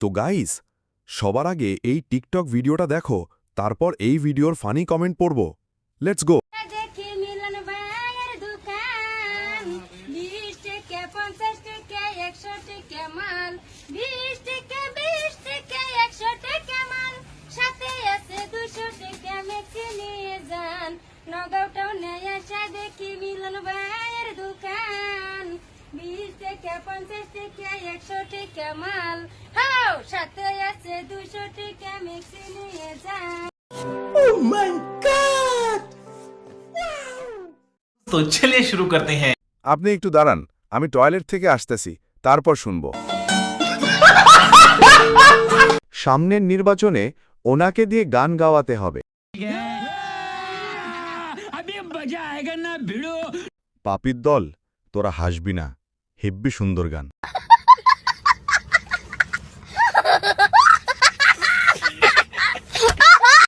তো গাইস, সবার আগে এই টিকটক ভিডিওটা দেখো, তারপর এই ভিডিওর ফানি কমেন্ট পড়ব। Let's go. দেখি মিলন ভাইয়ের দোকান 20 টাকা 50 টাকা 100 টাকা মাল 20 টাকা 100 টাকা মাল সাথে আছে 200 টাকা মেক্সি নিয়ে যান নগাঁওটাও নেই আসা দেখি মিলন ভাইয়ের দোকান 20 টাকা 50 টাকা 100 টাকা মাল হাও সাথে আছে 200 টাকা মেক্সি নিয়ে যান। तो चलिए शुरू करते हैं। আপনি একটু দাঁড়ান, আমি টয়লেট থেকে আসতেছি, তারপর শুনব। সামনের নির্বাচনে ওনাকে দিয়ে গান গাওয়াতে হবে। পাপির দল, তোরা হাসবি না, হেব্বি সুন্দর গান।